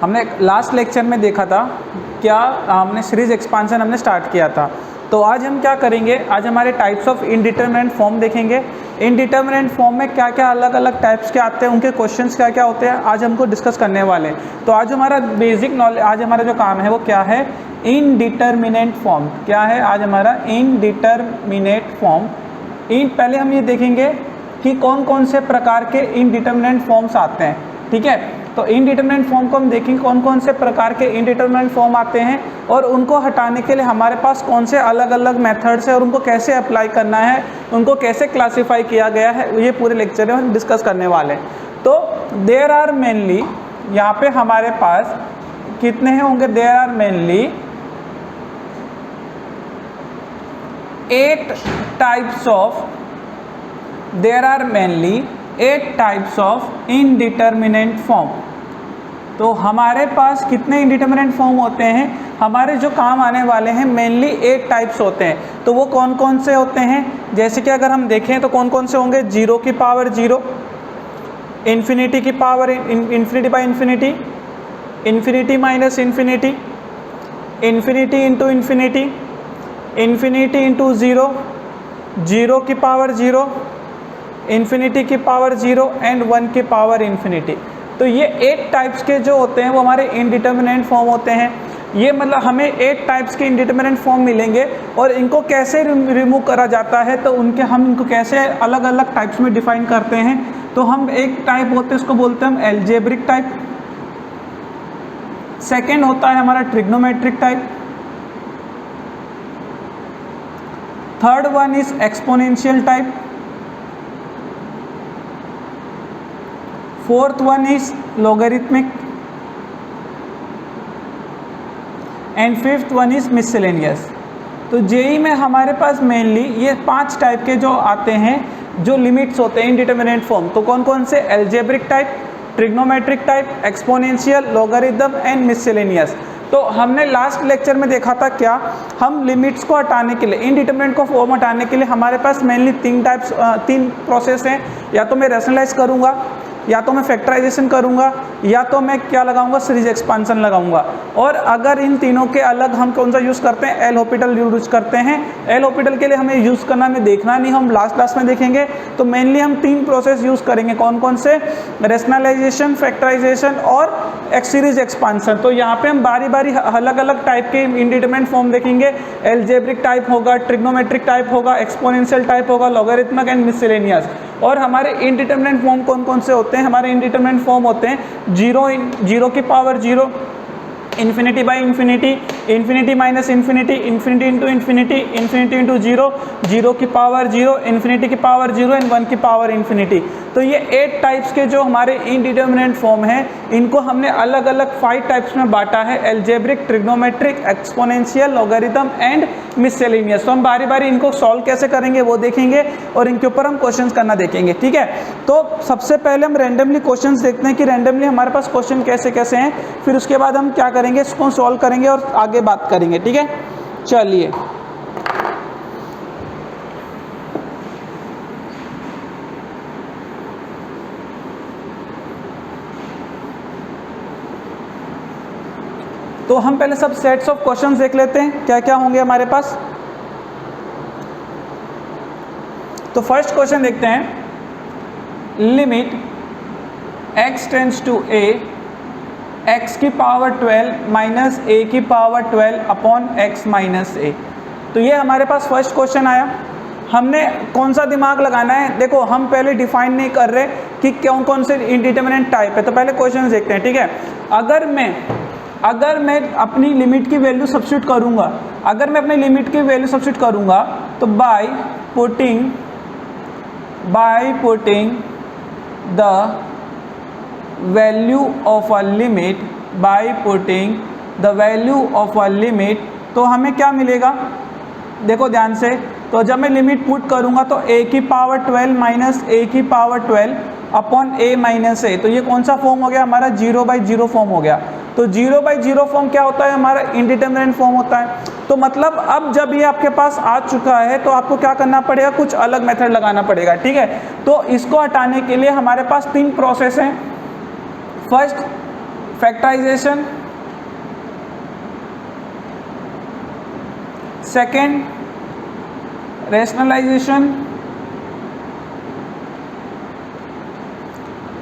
हमने last lecture में देखा था क्या, हमने सीरीज एक्सपांशन हमने स्टार्ट किया था। तो आज हम क्या करेंगे, आज हमारे टाइप्स ऑफ इनडिटरमिनेंट फॉर्म देखेंगे। इनडिटरमिनेंट फॉर्म में क्या क्या अलग अलग टाइप्स के आते हैं, उनके क्वेश्चंस क्या क्या होते हैं, आज हमको डिस्कस करने वाले हैं। तो आज हमारा बेसिक नॉलेज, आज हमारा जो काम है वो क्या है, इनडिटरमिनेंट फॉर्म। क्या है आज हमारा इनडिटरमिनेट फॉर्म। पहले हम ये देखेंगे कि कौन कौन से प्रकार के इनडिटरमिनेंट फॉर्म्स आते हैं, ठीक है। तो इनडिटरमिनेंट फॉर्म को हम देखेंगे कौन कौन से प्रकार के इनडिटरमिनेंट फॉर्म आते हैं और उनको हटाने के लिए हमारे पास कौन से अलग अलग मेथड्स है और उनको कैसे अप्लाई करना है, उनको कैसे क्लासीफाई किया गया है, ये पूरे लेक्चर में हम डिस्कस करने वाले हैं। तो देयर आर मेनली, यहाँ पे हमारे पास कितने हैं होंगे, there are mainly 8 types of indeterminate form. तो हमारे पास कितने इनडिटरमिनेंट फॉर्म होते हैं, हमारे जो काम आने वाले हैं मेनली 8 टाइप्स होते हैं। तो वो कौन कौन से होते हैं, जैसे कि अगर हम देखें तो कौन कौन से होंगे, 0 की पावर 0, इन्फिनिटी की power infinity by infinity, infinity minus infinity, infinity into infinity, infinity into 0, 0 की पावर 0, इन्फिनिटी की पावर 0 एंड 1 की पावर इन्फिनिटी। तो ये 8 टाइप्स के जो होते हैं वो हमारे इनडिटरमिनेंट फॉर्म होते हैं। ये मतलब हमें 8 टाइप्स के इनडिटरमिनेंट फॉर्म मिलेंगे और इनको कैसे रिमूव करा जाता है, तो हम इनको कैसे अलग अलग टाइप्स में डिफाइन करते हैं। तो हम एक टाइप होते हैं उसको बोलते हैं हम एल्जेब्रिक टाइप, सेकेंड होता है हमारा trigonometric type, third one is exponential type, fourth one is logarithmic and fifth one is miscellaneous. तो जेई में हमारे पास मेनली ये 5 टाइप के जो आते हैं, जो लिमिट्स होते हैं इनडिटरमिनेंट फॉर्म। तो कौन कौन से, algebraic type, trigonometric type, exponential, logarithm and miscellaneous. तो हमने लास्ट लेक्चर में देखा था क्या, हम लिमिट्स को हटाने के लिए, इनडिटरमिनेंट को फॉर्म हटाने के लिए हमारे पास मेनली 3 प्रोसेस हैं। या तो मैं रैशनलाइज करूँगा, या तो मैं फैक्टराइजेशन करूंगा, या तो मैं क्या लगाऊंगा, सीरीज एक्सपांशन लगाऊंगा। और अगर इन तीनों के अलग हम कौन सा यूज़ करते हैं, एल हॉपिटल यूज़ करते हैं। एल हॉपिटल के लिए हमें यूज़ करना, हमें देखना नहीं, हम लास्ट में देखेंगे। तो मेनली हम 3 प्रोसेस यूज़ करेंगे, कौन कौन से, रैशनलाइजेशन, फैक्टराइजेशन और सीरीज एक्सपांशन। तो यहाँ पे हम बारी बारी अलग अलग टाइप के इनडिटरमिनेंट फॉर्म देखेंगे। एल्जेब्रिक टाइप होगा, ट्रिग्नोमेट्रिक टाइप होगा, एक्सपोनेंशियल टाइप होगा, लॉगरिथमिक एंड मिसलेनियस। और हमारे इनडिटरमिनेंट फॉर्म कौन कौन से होते हैं, हमारे इनडिटरमिनेंट फॉर्म होते हैं 0 की power 0, infinity by infinity, infinity minus infinity, infinity into infinity, infinity into 0, 0 की पावर 0, इन्फिनिटी की पावर 0 एंड 1 की पावर इन्फिनिटी। तो ये 8 टाइप्स के जो हमारे इनडिटरमिनेंट फॉर्म हैं, इनको हमने अलग अलग 5 टाइप्स में बांटा है, algebraic, trigonometric, exponential, logarithm and miscellaneous. तो हम बारी बारी इनको सॉल्व कैसे करेंगे वो देखेंगे और इनके ऊपर हम क्वेश्चंस करना देखेंगे, ठीक है। तो सबसे पहले हम रैंडमली क्वेश्चंस देखते हैं कि रैंडमली हमारे पास क्वेश्चन कैसे कैसे हैं, फिर उसके बाद हम क्या करेंगे, इसको सॉल्व करेंगे और आगे बात करेंगे, ठीक है। चलिए, तो हम पहले सब सेट्स ऑफ क्वेश्चंस देख लेते हैं क्या क्या होंगे हमारे पास। तो फर्स्ट क्वेश्चन देखते हैं, limit x tends to a, x की पावर 12 माइनस a की power 12 upon x minus a। तो ये हमारे पास फर्स्ट क्वेश्चन आया। हमने कौन सा दिमाग लगाना है, देखो हम पहले डिफाइन नहीं कर रहे कि कौन कौन से इनडिटरमिनेंट टाइप है। तो पहले क्वेश्चन देखते हैं, ठीक है। अगर मैं अपनी लिमिट की वैल्यू सब्स्टिट्यूट करूँगा, अगर मैं अपनी लिमिट की वैल्यू सब्स्टिट्यूट करूँगा तो by putting the value of a limit, तो हमें क्या मिलेगा, देखो ध्यान से। तो जब मैं लिमिट पुट करूँगा तो a की पावर 12 माइनस a की power 12 upon a minus a। तो ये कौन सा फॉर्म हो गया हमारा, 0/0 फॉर्म हो गया। तो 0/0 फॉर्म क्या होता है, हमारा इनडिटरमिनेंट फॉर्म होता है। तो मतलब अब जब ये आपके पास आ चुका है तो आपको क्या करना पड़ेगा, कुछ अलग मेथड लगाना पड़ेगा, ठीक है। तो इसको हटाने के लिए हमारे पास 3 प्रोसेस हैं। First factorisation, second rationalisation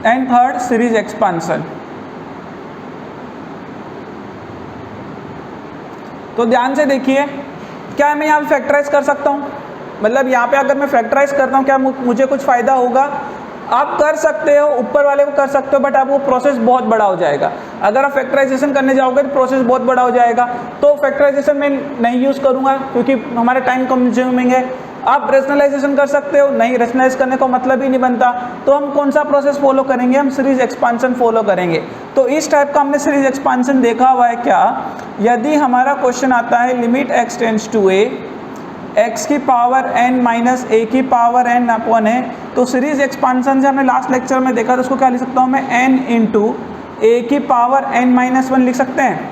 and third series expansion. तो ध्यान से देखिए, क्या मैं यहाँ पे फैक्टराइज कर सकता हूँ? मतलब यहाँ पे अगर मैं फैक्टराइज करता हूँ क्या मुझे कुछ फ़ायदा होगा? आप कर सकते हो, ऊपर वाले को कर सकते हो, बट आप वो प्रोसेस बहुत बड़ा हो जाएगा। अगर आप फैक्टराइजेशन करने जाओगे तो प्रोसेस बहुत बड़ा हो जाएगा, तो फैक्टराइजेशन मैं नहीं यूज़ करूँगा क्योंकि हमारे टाइम कंज्यूमिंग है। आप रेशनलाइजेशन कर सकते हो, नहीं रेशनलाइज करने का मतलब ही नहीं बनता, तो हम कौन सा प्रोसेस फॉलो करेंगे? हम सीरीज एक्सपांशन फॉलो करेंगे। तो इस टाइप का हमने सीरीज एक्सपांशन देखा हुआ है। क्या यदि हमारा क्वेश्चन आता है limit x tends to a x की पावर n माइनस a की पावर n अपॉन है, तो सीरीज एक्सपांशन से हमने लास्ट लेक्चर में देखा, तो उसको क्या लिख सकता हूँ मैं? n इंटू a की पावर n माइनस 1 लिख सकते हैं,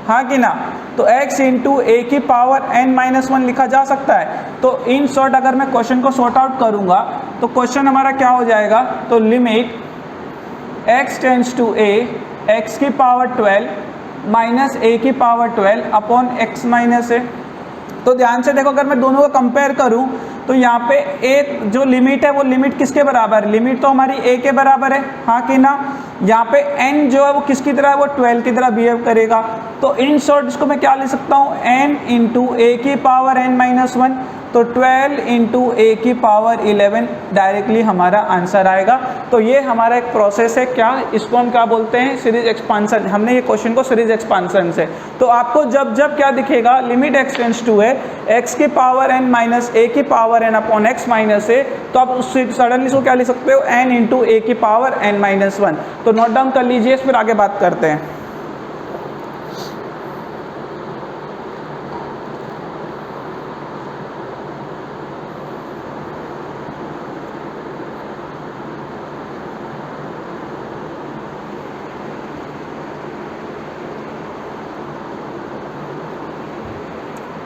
हाँ कि ना? तो x इंटू a की पावर n माइनस 1 लिखा जा सकता है। तो इन शॉर्ट अगर मैं क्वेश्चन को सॉर्ट आउट करूँगा तो क्वेश्चन हमारा क्या हो जाएगा? तो limit x tends to a x की पावर 12 माइनस a की power 12 upon x minus a। तो ध्यान से देखो, अगर मैं दोनों को कंपेयर करूं तो यहाँ पे a जो लिमिट है वो लिमिट किसके बराबर है? लिमिट तो हमारी a के बराबर है, हाँ कि ना? यहाँ पे n जो है वो किसकी तरह है? वो 12 की तरह बिहेव करेगा। तो इन शॉर्ट इसको मैं क्या लिख सकता हूँ? n इंटू a की पावर n माइनस 1, तो 12 इंटू a की पावर 11 डायरेक्टली हमारा आंसर आएगा। तो ये हमारा एक प्रोसेस है, क्या इसको हम क्या बोलते हैं? Series expansion. हमने ये क्वेश्चन को सीरीज एक्सपांशन से, तो आपको जब जब क्या दिखेगा? लिमिट x टेंड्स टू है x की पावर n माइनस a की power n upon x minus a, तो आप उससे सडनली इसको क्या लिख सकते हो? n इंटू a की पावर n माइनस 1। तो नोट डाउन कर लीजिए, फिर आगे बात करते हैं।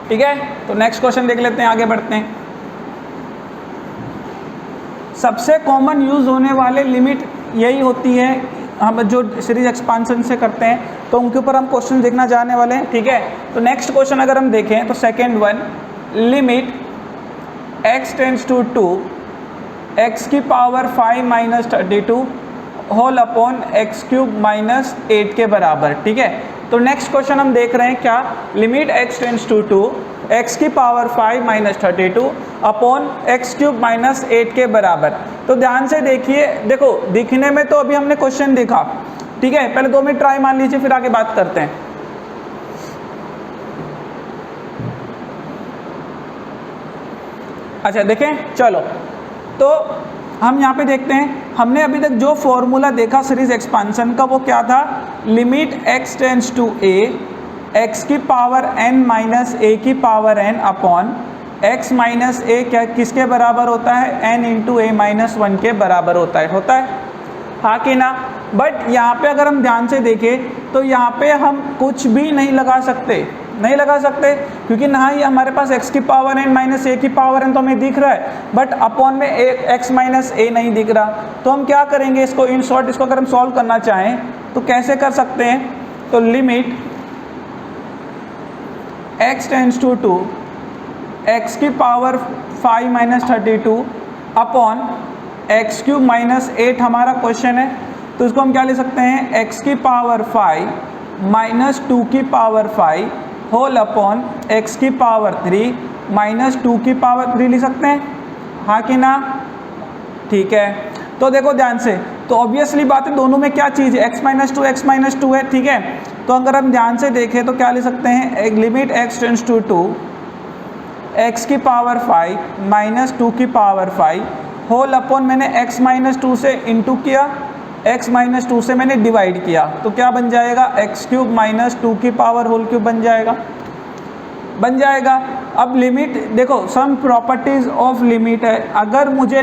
ठीक है, तो नेक्स्ट क्वेश्चन देख लेते हैं, आगे बढ़ते हैं। सबसे कॉमन यूज होने वाले लिमिट यही होती है, हम जो सीरीज एक्सपांशन से करते हैं, तो उनके ऊपर हम क्वेश्चन देखना जाने वाले हैं। ठीक है, तो नेक्स्ट क्वेश्चन अगर हम देखें तो second one, limit x tends to 2 x की power 5 minus 32 whole upon x cube minus 8 के बराबर। ठीक है, तो नेक्स्ट क्वेश्चन हम देख रहे हैं, क्या? Limit x tends to 2 x की power 5 minus 32 upon x cube minus 8 के बराबर। तो ध्यान से देखिए, देखो दिखने में तो अभी हमने क्वेश्चन देखा, ठीक है, पहले 2 मिनट ट्राई मान लीजिए, फिर आगे बात करते हैं। अच्छा देखें, चलो तो हम यहाँ पे देखते हैं, हमने अभी तक जो फॉर्मूला देखा सीरीज एक्सपांशन का वो क्या था? Limit x tends to a x की पावर n माइनस a की power n upon x minus a क्या किसके बराबर होता है? n इंटू a माइनस 1 के बराबर होता है, हाँ कि ना? बट यहाँ पे अगर हम ध्यान से देखें तो यहाँ पे हम कुछ भी नहीं लगा सकते, क्योंकि ना ही हमारे पास x की पावर n माइनस a की पावर n तो हमें दिख रहा है, बट अपॉन में x माइनस a नहीं दिख रहा। तो हम क्या करेंगे? इसको इन शॉर्ट, इसको अगर हम सॉल्व करना चाहें तो कैसे कर सकते हैं? तो limit x tends to 2 x की power 5 minus 32 upon x cube minus 8 हमारा क्वेश्चन है, तो इसको हम क्या ले सकते हैं? x की पावर 5 माइनस 2 की पावर 5 होल अपॉन x की पावर 3 माइनस 2 की पावर 3 लिख सकते हैं, हाँ कि ना? ठीक है, तो देखो ध्यान से, तो ऑब्वियसली बात है, दोनों में क्या चीज़ है? x माइनस टू है, ठीक है। तो अगर हम ध्यान से देखें तो क्या ले सकते हैं? एक limit x tends to 2 x की पावर 5 माइनस 2 की पावर 5 होल अपॉन मैंने x माइनस 2 से इंटू किया, x माइनस 2 से मैंने डिवाइड किया, तो क्या बन जाएगा? एक्स क्यूब माइनस 2 की पावर होल क्यूब बन जाएगा। अब लिमिट देखो, सम प्रॉपर्टीज ऑफ लिमिट है, अगर मुझे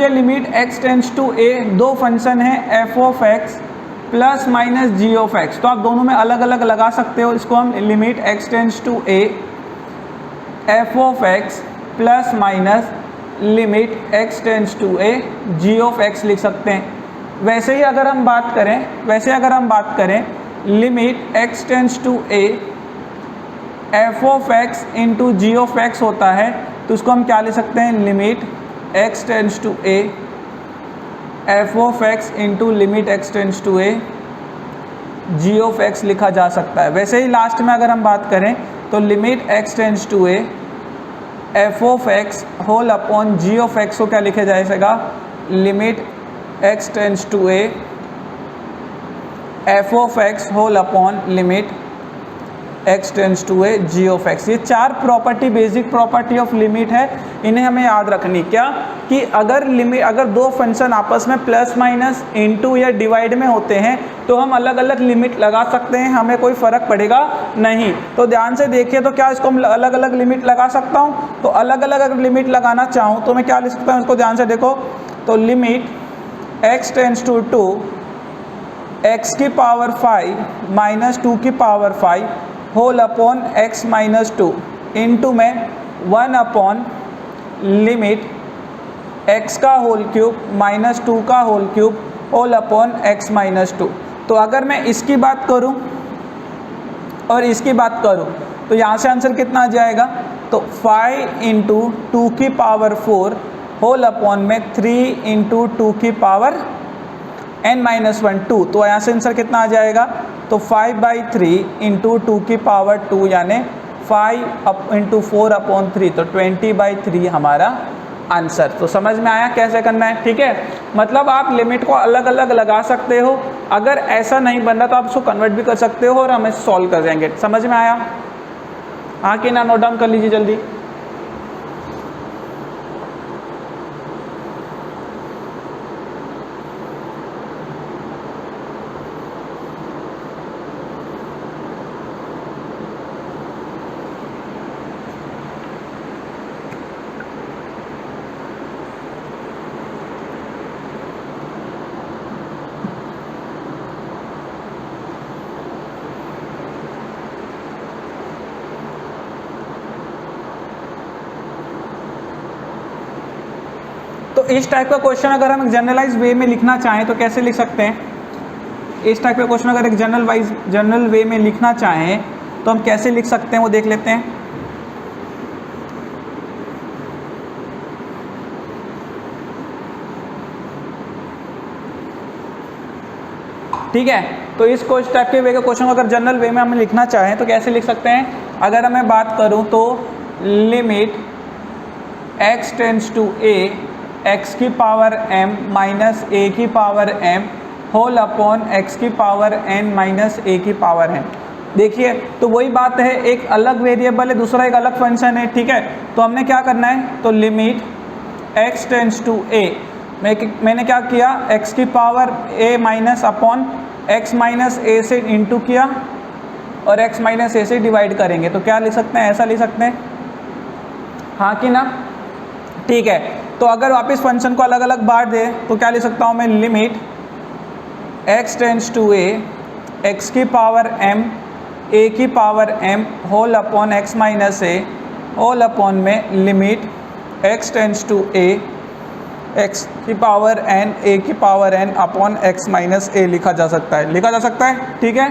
limit x tends to a, दो फंक्शन है f of x plus minus g of x, तो आप दोनों में अलग अलग लगा सकते हो। इसको हम limit x tends to a f of x plus minus limit x tends to a g of x लिख सकते हैं। वैसे ही अगर हम बात करें limit x tends to a f of x into g of x होता है, तो उसको हम क्या ले सकते हैं, limit x tends to a f of x into limit x tends to a g of x लिखा जा सकता है। वैसे ही लास्ट में अगर हम बात करें तो limit x tends to a f of x whole upon g of x को क्या लिखा जाएगा, limit x tends to a f of x whole upon limit x tends to a g of x। ये चार property, basic property of limit है, इन्हें हमें याद रखनी। क्या कि अगर दो फंक्शन आपस में प्लस माइनस इनटू या डिवाइड में होते हैं तो हम अलग अलग लिमिट लगा सकते हैं, हमें कोई फ़र्क पड़ेगा नहीं। तो ध्यान से देखिए, तो क्या इसको हम अलग अलग लिमिट लगा सकता हूँ, तो अलग अलग अगर लिमिट लगाना चाहूँ तो मैं क्या लिख सकता हूँ, इसको ध्यान से देखो। तो limit x tends to 2 x की पावर 5 माइनस 2 की power 5 whole upon x minus 2 into में 1 अपॉन लिमिट x का होल क्यूब माइनस 2 का whole cube whole upon x minus 2। तो अगर मैं इसकी बात करूं और इसकी बात करूं तो यहाँ से आंसर कितना आ जाएगा, तो 5 इंटू 2 की पावर 4 होल अपॉन में 3 इंटू 2 की पावर n माइनस 1 2। तो यहाँ से आंसर कितना आ जाएगा, तो 5/3 इंटू 2 की पावर 2 यानी 5 इंटू 4 अपॉन 3, तो 20/3 हमारा आंसर। तो समझ में आया कैसे करना है, ठीक है। मतलब आप लिमिट को अलग अलग लगा सकते हो, अगर ऐसा नहीं बन रहा तो आप उसको कन्वर्ट भी कर सकते हो और हम इसे सॉल्व कर देंगे। समझ में आया, हाँ कि ना, नोट डाउन कर लीजिए जल्दी। तो इस टाइप का क्वेश्चन अगर हम जनरलाइज वे में लिखना चाहें तो कैसे लिख सकते हैं। इस टाइप का क्वेश्चन अगर एक जनरल वे में लिखना चाहें तो हम कैसे लिख सकते हैं वो देख लेते हैं। ठीक है, तो इस टाइप के वे के क्वेश्चन को अगर जनरल वे में हम लिखना चाहें तो कैसे लिख सकते हैं। अगर मैं बात करूं तो limit x tends to a x की पावर m माइनस a की power m whole upon x की पावर n माइनस a की पावर n। देखिए, तो वही बात है, एक अलग वेरिएबल है, दूसरा एक अलग फंक्शन है, ठीक है। तो हमने क्या करना है, तो limit x tends to a, मैंने क्या किया, x की power a minus upon x minus a से इंटू किया और x माइनस a से डिवाइड करेंगे, तो क्या लिख सकते हैं, ऐसा लिख सकते हैं, हाँ कि ना, ठीक है। तो अगर वापस फंक्शन को अलग अलग बांट दे तो क्या लिख सकता हूँ मैं, limit x tends to a x की पावर m a की power m whole upon x minus a whole upon में limit x tends to a x की पावर n a की power n upon x minus a लिखा जा सकता है, ठीक है।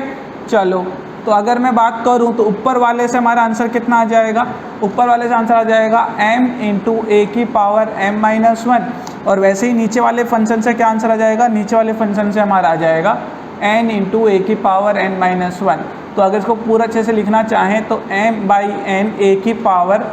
चलो, तो अगर मैं बात करूं तो ऊपर वाले से हमारा आंसर कितना आ जाएगा, ऊपर वाले से आंसर आ जाएगा m इंटू ए की पावर m माइनस 1, और वैसे ही नीचे वाले फंक्शन से क्या आंसर आ जाएगा, नीचे वाले फंक्शन से हमारा आ जाएगा n इंटू ए की पावर n माइनस 1। तो अगर इसको पूरा अच्छे से लिखना चाहें तो m/n a की power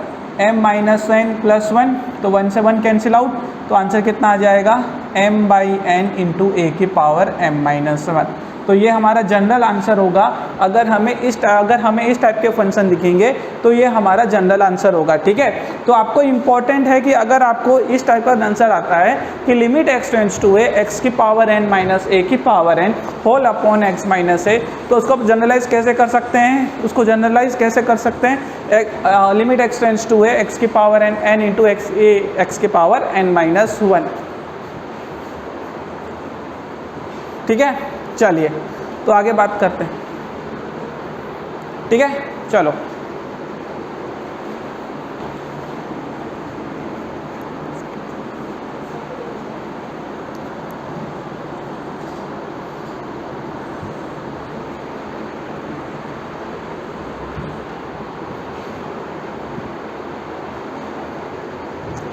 m minus n plus 1, तो 1 से 1 कैंसिल आउट, तो आंसर कितना आ जाएगा, m/n इंटू ए की पावर m माइनस 1। तो ये हमारा जनरल आंसर होगा। अगर हमें इस टाइप के फंक्शन दिखेंगे तो ये हमारा जनरल आंसर होगा, ठीक है। तो आपको इम्पॉर्टेंट है कि अगर आपको इस टाइप का आंसर आता है कि limit x tends to a x की पावर n माइनस a की power n whole upon x minus a, तो उसको जनरलाइज कैसे कर सकते हैं, limit x tends to a x की पावर n इंटू x की पावर n माइनस 1, ठीक है। चलिए, तो आगे बात करते हैं, ठीक है। चलो,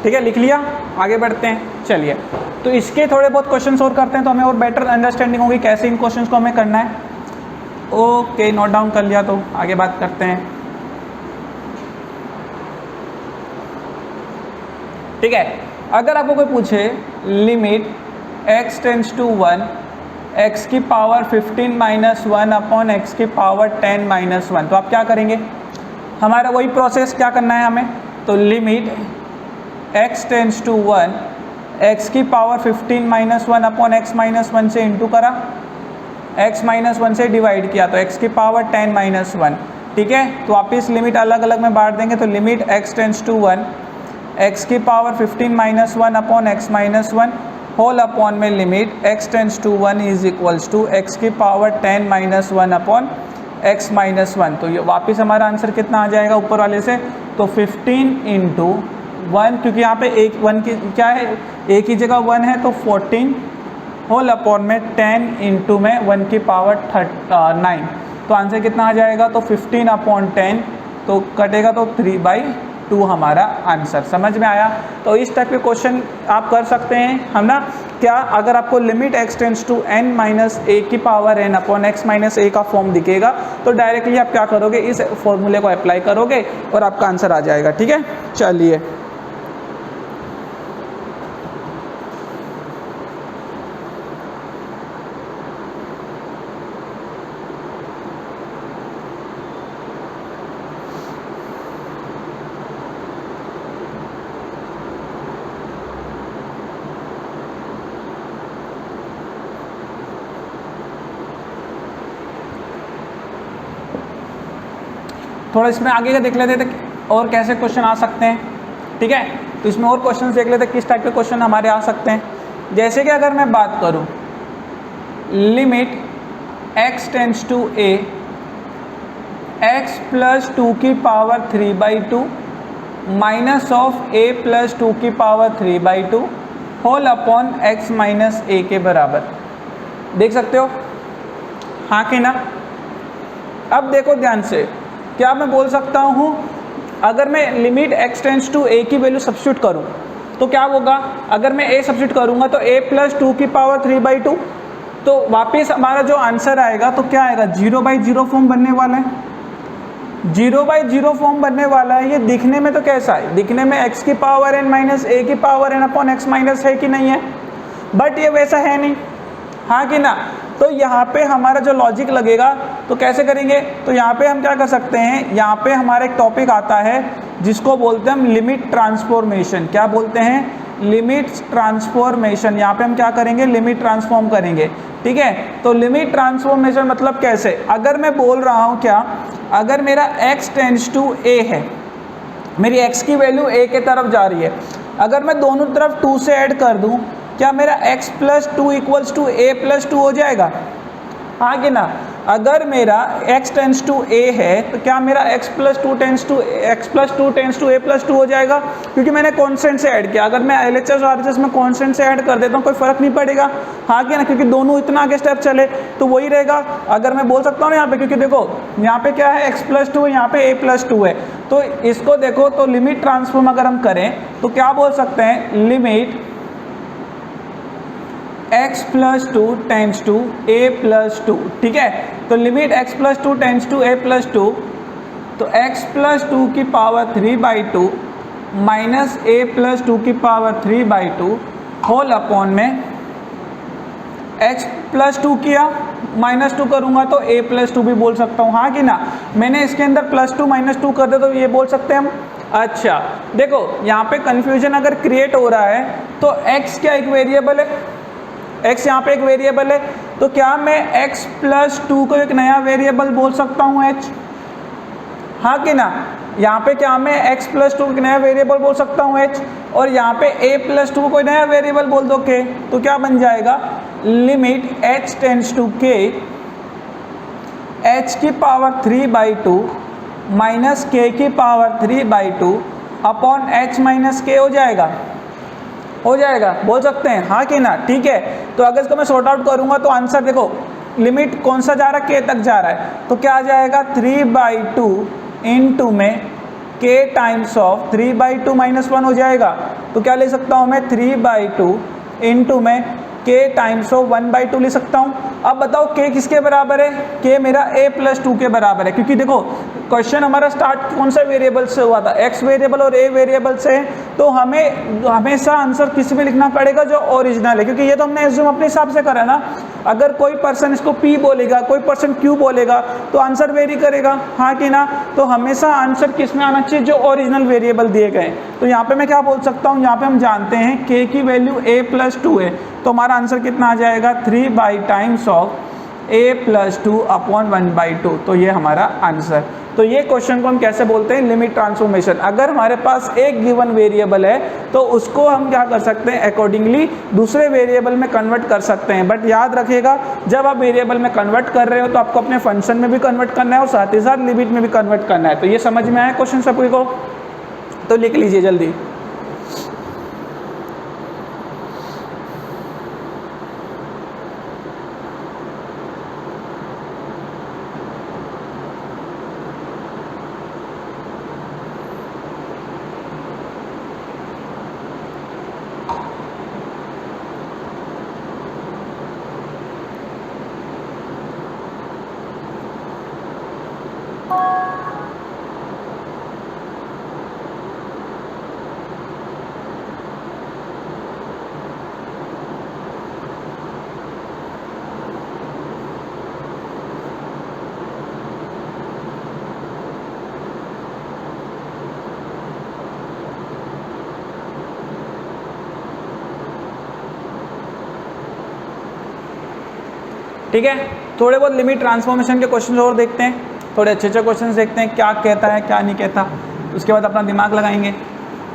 ठीक है, लिख लिया, आगे बढ़ते हैं। चलिए, तो इसके थोड़े बहुत क्वेश्चन और करते हैं तो हमें और बेटर अंडरस्टैंडिंग होगी कैसे इन क्वेश्चन को हमें करना है। ओके, नोट डाउन कर लिया, तो आगे बात करते हैं। ठीक है, अगर आपको कोई पूछे limit x tends to 1 x की पावर 15 माइनस 1 अपॉन x की पावर 10 माइनस 1, तो आप क्या करेंगे? हमारा वही प्रोसेस क्या करना है हमें, तो limit x tends to 1 x की power 15 minus 1 upon x minus 1 से इंटू करा, x माइनस 1 से डिवाइड किया तो x की पावर 10 माइनस 1। ठीक है, तो आप इस लिमिट अलग अलग में बांट देंगे, तो limit x tends to 1 x की power 15 minus 1 upon x minus 1 whole upon में limit x tends to 1 is equals to x की power 10 minus 1 upon x minus 1। तो ये वापस हमारा आंसर कितना आ जाएगा ऊपर वाले से, तो 15 इंटू 1, क्योंकि यहाँ पे एक 1 की क्या है, एक ही जगह 1 है, तो 14 होल अपॉन में 10 इंटू में 1 की पावर 9, तो आंसर कितना आ जाएगा, तो 15 अपॉन 10, तो कटेगा तो 3/2 हमारा आंसर। समझ में आया? तो इस टाइप के क्वेश्चन आप कर सकते हैं हम ना। क्या अगर आपको limit x tends to n minus a की power n upon x minus a का फॉर्म दिखेगा तो डायरेक्टली आप क्या करोगे, इस फॉर्मूले को अप्लाई करोगे और आपका आंसर आ जाएगा। ठीक है, चलिए थोड़ा इसमें आगे का देख लेते थे और कैसे क्वेश्चन आ सकते हैं। ठीक है, तो इसमें और क्वेश्चन देख लेते किस टाइप के क्वेश्चन हमारे आ सकते हैं। जैसे कि अगर मैं बात करूं limit x tends to a x plus 2 की power 3/2 minus of a plus 2 की power 3/2 whole upon x minus a के बराबर, देख सकते हो, हाँ कि ना? अब देखो ध्यान से, क्या मैं बोल सकता हूँ अगर मैं limit x tends to a की वैल्यू सब्स्टिट्यूट करूँ तो क्या होगा, अगर मैं a सब्स्टिट्यूट करूँगा तो a प्लस 2 की पावर 3/2, तो वापस हमारा जो आंसर आएगा तो क्या आएगा, 0/0 फॉर्म बनने वाला है। 0/0 फॉर्म बनने वाला है। ये दिखने में तो कैसा है, दिखने में x की पावर n माइनस a की power n upon x minus है कि नहीं है, बट ये वैसा है नहीं, हाँ कि ना? तो यहाँ पे हमारा जो लॉजिक लगेगा तो कैसे करेंगे, तो यहाँ पे हम क्या कर सकते हैं, यहाँ पे हमारा एक टॉपिक आता है जिसको बोलते हैं हम लिमिट ट्रांसफॉर्मेशन। क्या बोलते हैं, लिमिट ट्रांसफॉर्मेशन। यहाँ पे हम क्या करेंगे, लिमिट ट्रांसफॉर्म करेंगे। ठीक है, तो लिमिट ट्रांसफॉर्मेशन मतलब कैसे, अगर मैं बोल रहा हूँ क्या, अगर मेरा x टेंड्स टू a है, मेरी x की वैल्यू a के तरफ जा रही है, अगर मैं दोनों तरफ 2 से ऐड कर दूँ, क्या मेरा x plus 2 equals to a plus 2 हो जाएगा, हाँ कि ना? अगर मेरा x टेंड्स टू a है तो क्या मेरा x plus 2 tends to a plus 2 हो जाएगा, क्योंकि मैंने कॉन्स्टेंट से ऐड किया। अगर मैं LHS और RHS में कॉन्स्टेंट से ऐड कर देता हूँ कोई फ़र्क नहीं पड़ेगा, हाँ कि ना? क्योंकि दोनों इतना आगे स्टेप चले तो वही रहेगा। अगर मैं बोल सकता हूँ ना यहाँ पे, क्योंकि देखो यहाँ पे क्या है, x प्लस 2 है, यहाँ पे a प्लस 2 है, तो इसको देखो, तो लिमिट ट्रांसफॉर्म अगर हम करें तो क्या बोल सकते हैं, limit x plus 2 tends to a plus 2। ठीक है, तो limit x plus 2 tends to a plus 2, तो x प्लस 2 की पावर 3/2 माइनस a प्लस 2 की पावर 3/2 होल अपॉन में x प्लस 2 किया, माइनस 2 करूँगा तो a प्लस 2 भी बोल सकता हूँ, हाँ कि ना? मैंने इसके अंदर प्लस 2 माइनस 2 कर दे तो ये बोल सकते हैं हम। अच्छा देखो, यहाँ पे कन्फ्यूजन अगर क्रिएट हो रहा है तो x क्या एक वेरिएबल है, x यहाँ पे एक वेरिएबल है, तो क्या मैं x प्लस 2 को एक नया वेरिएबल बोल सकता हूँ h, हाँ कि ना? यहाँ पे क्या मैं x प्लस 2 को एक नया वेरिएबल बोल सकता हूँ h, और यहाँ पे a प्लस 2 को कोई नया वेरिएबल बोल दो k, तो क्या बन जाएगा, limit h tends to k h की पावर 3/2 माइनस k की power 3/2 upon h minus k हो जाएगा, हो जाएगा, बोल सकते हैं, हाँ कि ना? ठीक है, तो अगर इसको मैं सॉर्ट आउट करूँगा तो आंसर देखो, लिमिट कौन सा जा रहा है, k तक जा रहा है, तो क्या आ जाएगा, 3/2 इंटू में k टाइम्स ऑफ 3/2 माइनस 1 हो जाएगा। तो क्या ले सकता हूँ मैं 3/2 इंटू में k टाइम्स ऑफ 1/2 ले सकता हूँ। अब बताओ k किसके बराबर है, k मेरा a+2 के बराबर है, क्योंकि देखो क्वेश्चन हमारा स्टार्ट कौन सा वेरिएबल से हुआ था, x वेरिएबल और a वेरिएबल से, तो हमें हमेशा आंसर किस में लिखना पड़ेगा जो ओरिजिनल है, क्योंकि ये तो हमने एज्यूम अपने हिसाब से करा ना। अगर कोई पर्सन इसको p बोलेगा, कोई पर्सन q बोलेगा, तो आंसर वेरी करेगा, हाँ कि ना। तो हमेशा आंसर किस में आना चाहिए, जो ओरिजिनल वेरिएबल दिए गए। तो यहाँ पे मैं क्या बोल सकता हूँ, यहाँ पे हम जानते हैं k की वैल्यू a+2 है, तो हमारा आंसर कितना आ जाएगा 3 टाइम्स ऑफ a+2 अपॉन 1/2। तो ये हमारा आंसर। तो ये क्वेश्चन को हम कैसे बोलते हैं, लिमिट ट्रांसफॉर्मेशन। अगर हमारे पास एक गिवन वेरिएबल है तो उसको हम क्या कर सकते हैं, अकॉर्डिंगली दूसरे वेरिएबल में कन्वर्ट कर सकते हैं। बट याद रखिएगा, जब आप वेरिएबल में कन्वर्ट कर रहे हो तो आपको अपने फंक्शन में भी कन्वर्ट करना है और साथ ही साथ लिमिट में भी कन्वर्ट करना है। तो ये समझ में आया क्वेश्चन सभी को, तो लिख लीजिए जल्दी। ठीक है, थोड़े बहुत लिमिट ट्रांसफॉर्मेशन के क्वेश्चन और देखते हैं, थोड़े अच्छे अच्छे क्वेश्चन देखते हैं, क्या कहता है क्या नहीं कहता, उसके बाद अपना दिमाग लगाएंगे।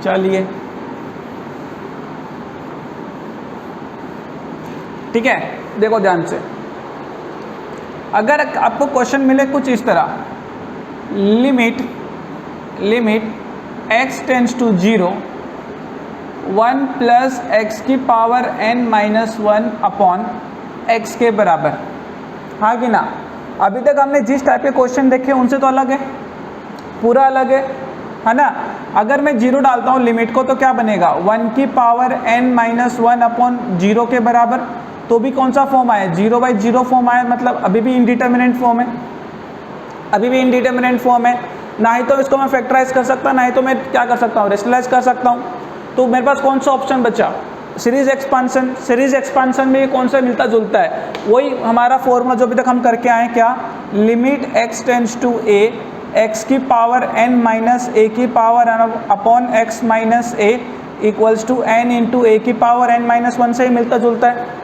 चलिए ठीक है, देखो ध्यान से। अगर आपको क्वेश्चन मिले कुछ इस तरह, limit x tends to 0 1 plus x की पावर n-1 अपॉन x के बराबर, हाँ कि ना। अभी तक हमने जिस टाइप के क्वेश्चन देखे उनसे तो अलग है, पूरा अलग है ना। अगर मैं 0 डालता हूँ लिमिट को तो क्या बनेगा, 1 की पावर n-1 अपॉन 0 के बराबर। तो भी कौन सा फॉर्म आया, 0/0 फॉर्म आया, मतलब अभी भी इनडिटर्मिनेंट फॉर्म है, अभी भी इनडिटर्मिनेंट फॉर्म है। ना ही तो इसको मैं फैक्टराइज कर सकता, ना ही तो मैं क्या कर सकता हूँ, रेशनलाइज कर सकता हूँ। तो मेरे पास कौन सा ऑप्शन बचा, सीरीज एक्सपांसन। सीरीज एक्सपांसन में ये कौन सा मिलता जुलता है, वही हमारा फॉर्मूला जो अभी तक हम करके आए, क्या, limit x tends to a x की पावर n-a की power upon x-a equals to n into a की पावर n-1 से ही मिलता जुलता है।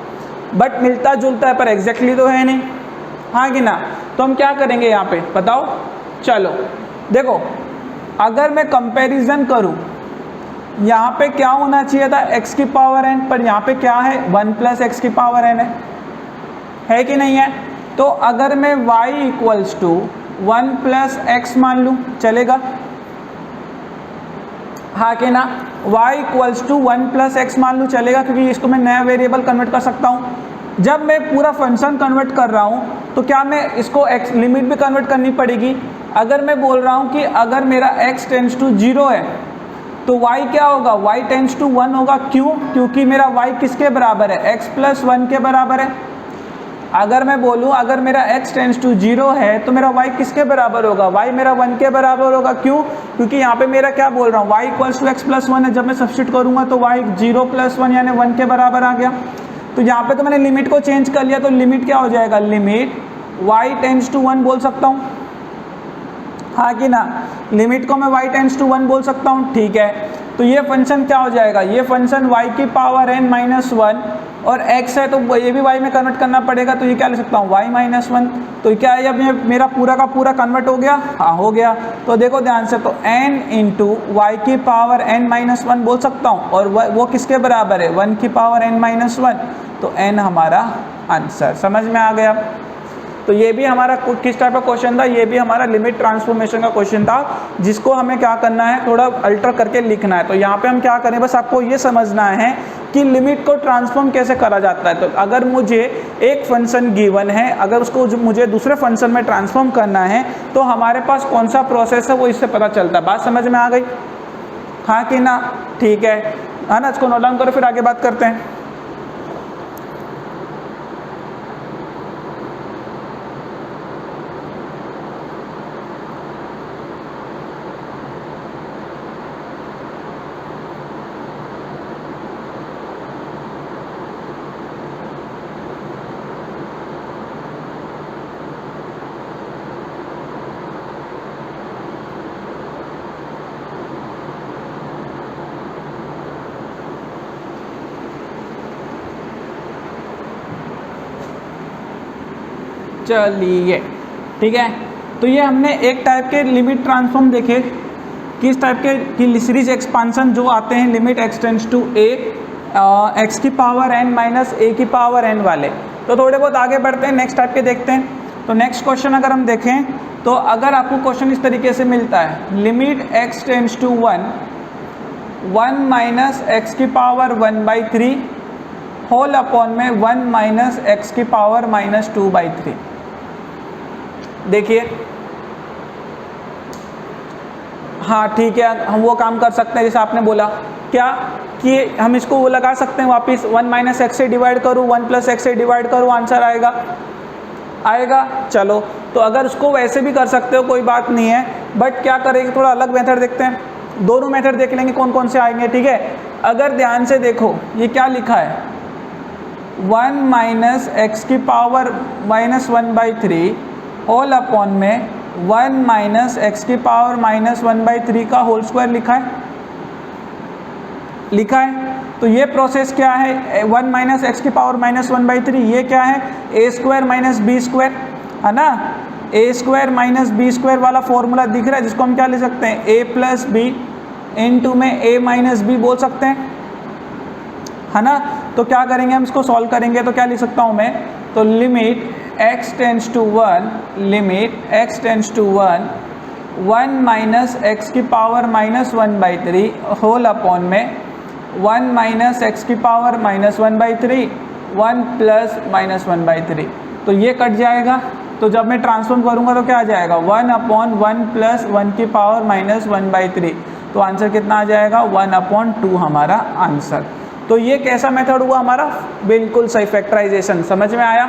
बट मिलता जुलता है पर एग्जैक्टली तो है नहीं, हाँ कि ना। तो हम क्या करेंगे यहाँ पे बताओ। चलो देखो, अगर मैं कंपैरिजन करूँ, यहाँ पे क्या होना चाहिए था, x की पावर n, पर यहाँ पे क्या है 1 प्लस एक्स की पावर n है कि नहीं है। तो अगर मैं y equals to 1 plus x मान लूँ, चलेगा, हाँ कि ना। y equals to 1 plus x मान लूँ, चलेगा, क्योंकि इसको मैं नया वेरिएबल कन्वर्ट कर सकता हूँ। जब मैं पूरा फंक्शन कन्वर्ट कर रहा हूँ तो क्या मैं इसको x लिमिट भी कन्वर्ट करनी पड़ेगी। अगर मैं बोल रहा हूँ कि अगर मेरा x टेंड्स टू 0 है तो y क्या होगा, y टेंड्स टू 1 होगा। क्यों, क्योंकि मेरा y किसके बराबर है, x प्लस 1 के बराबर है। अगर मैं बोलूँ अगर मेरा x टेंड्स टू 0 है तो मेरा y किसके बराबर होगा, y मेरा 1 के बराबर होगा। क्यों, क्योंकि यहाँ पे मेरा क्या बोल रहा हूँ, y equals to x plus 1 है। जब मैं सब्स्टिट्यूट करूँगा तो y 0 प्लस 1 यानी 1 के बराबर आ गया। तो यहाँ पे तो मैंने लिमिट को चेंज कर लिया, तो लिमिट क्या हो जाएगा, लिमिट y टेंड्स टू 1 बोल सकता हूँ, हाँ कि ना। लिमिट को मैं y टेंड्स टू 1 बोल सकता हूँ, ठीक है। तो ये फंक्शन क्या हो जाएगा, ये फंक्शन y की पावर n-1 और x है तो ये भी y में कन्वर्ट करना पड़ेगा। तो ये क्या ले सकता हूँ, y-1। तो क्या है, अब मेरा पूरा का पूरा कन्वर्ट हो गया, हाँ हो गया। तो देखो ध्यान से, तो n इंटू वाई की पावर n-1 बोल सकता हूँ, और वो किसके बराबर है, 1 की पावर n-1। तो n हमारा आंसर। समझ में आ गया। तो ये भी हमारा किस टाइप का क्वेश्चन था, ये भी हमारा लिमिट ट्रांसफॉर्मेशन का क्वेश्चन था, जिसको हमें क्या करना है, थोड़ा अल्टर करके लिखना है। तो यहाँ पे हम क्या करें, बस आपको ये समझना है कि लिमिट को ट्रांसफॉर्म कैसे करा जाता है। तो अगर मुझे एक फंक्शन गिवन है, अगर उसको मुझे दूसरे फंक्शन में ट्रांसफॉर्म करना है तो हमारे पास कौन सा प्रोसेस है वो इससे पता चलता है। बात समझ में आ गई, हाँ कि ना? ठीक है ना, इसको नोट डाउन करो फिर आगे बात करते हैं। चलिए ठीक है, तो ये हमने एक टाइप के लिमिट ट्रांसफॉर्म देखे, किस टाइप के कि सीरीज एक्सपांसन जो आते हैं limit x tends to a x की पावर एन माइनस ए की पावर एन वाले। तो थोड़े बहुत आगे बढ़ते हैं, नेक्स्ट टाइप के देखते हैं। तो नेक्स्ट क्वेश्चन अगर हम देखें तो अगर आपको क्वेश्चन इस तरीके से मिलता है, limit x tends to 1 minus x की पावर 1/3 होल अपॉन में 1 माइनस एक्स की पावर माइनस 2/3। देखिए हाँ ठीक है, हम वो काम कर सकते हैं जैसे आपने बोला क्या कि हम इसको वो लगा सकते हैं वापस, 1 माइनस एक्स से डिवाइड करूँ 1 प्लस एक्स से डिवाइड करूँ, आंसर आएगा। चलो तो अगर उसको वैसे भी कर सकते हो कोई बात नहीं है, बट क्या करेंगे थोड़ा अलग मेथड देखते हैं, दोनों मेथड देख लेंगे कौन कौन से आएंगे। ठीक है, अगर ध्यान से देखो ये क्या लिखा है, 1 माइनस एक्स की पावर माइनस 1/3 होल अपॉन में 1 माइनस एक्स की पावर माइनस 1/3 का होल स्क्वायर लिखा है। तो ये प्रोसेस क्या है, 1 माइनस एक्स की पावर माइनस 1/3, ये क्या है ए स्क्वायर माइनस बी स्क्वायर, है ना। ए स्क्वायर माइनस बी स्क्वायर वाला फॉर्मूला दिख रहा है, जिसको हम क्या ले सकते हैं, ए प्लस बी इनटू में ए माइनस बी बोल सकते हैं, है ना। तो क्या करेंगे हम इसको सॉल्व करेंगे तो क्या लिख सकता हूँ मैं, तो limit x tends to 1, limit x tends to 1 minus x की पावर माइनस 1/3 होल अपॉन में 1 माइनस एक्स की पावर माइनस 1/3 1 प्लस माइनस 1/3। तो ये कट जाएगा, तो जब मैं ट्रांसफॉर्म करूँगा तो क्या आ जाएगा, 1 अपॉन 1 प्लस 1 की पावर माइनस 1/3। तो आंसर कितना आ जाएगा, 1/2 हमारा आंसर। तो ये कैसा मेथड हुआ हमारा, बिल्कुल सही, फैक्टराइजेशन। समझ में आया,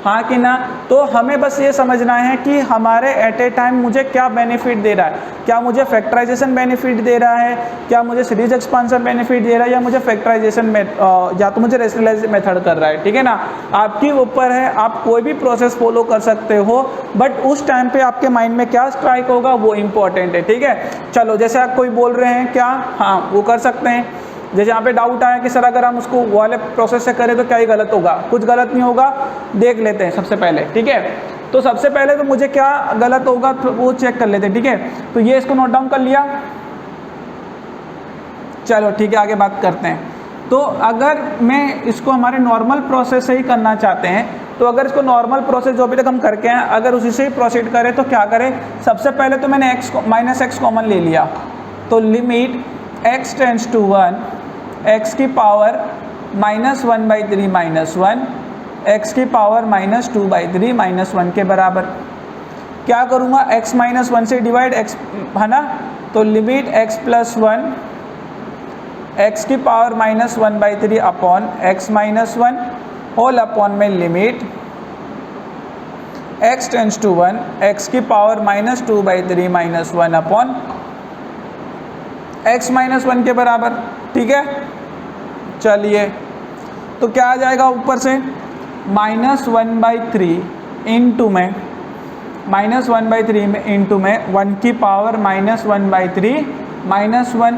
हाँ कि ना। तो हमें बस ये समझना है कि हमारे एट ए टाइम मुझे क्या बेनिफिट दे रहा है, क्या मुझे फैक्टराइजेशन बेनिफिट दे रहा है, क्या मुझे सीरीज एक्सपांसन बेनिफिट दे रहा है, या मुझे फैक्टराइजेशन में या तो मुझे रेशनलाइज मेथड कर रहा है। ठीक है ना, आपके ऊपर है, आप कोई भी प्रोसेस फॉलो कर सकते हो, बट उस टाइम पे आपके माइंड में क्या स्ट्राइक होगा वो इंपॉर्टेंट है। ठीक है, चलो जैसे आप कोई बोल रहे हैं क्या, हाँ वो कर सकते हैं। जैसे यहाँ पे डाउट आया कि सर अगर हम उसको वाले प्रोसेस से करें तो क्या ही गलत होगा, कुछ गलत नहीं होगा, देख लेते हैं सबसे पहले। ठीक है, तो सबसे पहले तो मुझे क्या गलत होगा तो वो चेक कर लेते हैं। ठीक है, तो ये इसको नोट डाउन कर लिया, चलो ठीक है आगे बात करते हैं। तो अगर मैं इसको हमारे नॉर्मल प्रोसेस से ही करना चाहते हैं, तो अगर इसको नॉर्मल प्रोसेस जो अभी तक हम करके हैं अगर उसी से ही प्रोसीड करें तो क्या करें, सबसे पहले तो मैंने माइनस एक्स कॉमन ले लिया, तो limit x tends to 1 x की पावर माइनस 1/3 माइनस 1 x की पावर माइनस 2/3 माइनस 1 के बराबर। क्या करूँगा, x माइनस 1 से डिवाइड x, है ना। तो लिमिट x प्लस 1 x की power minus 1/3 upon x minus 1 whole upon में limit x tends to 1 x की power minus 2/3 minus 1 upon x minus 1 के बराबर। ठीक है, चलिए तो क्या आ जाएगा ऊपर से, माइनस 1/3 इंटू में माइनस 1/3 में इंटू में 1 की पावर माइनस 1/3 माइनस 1,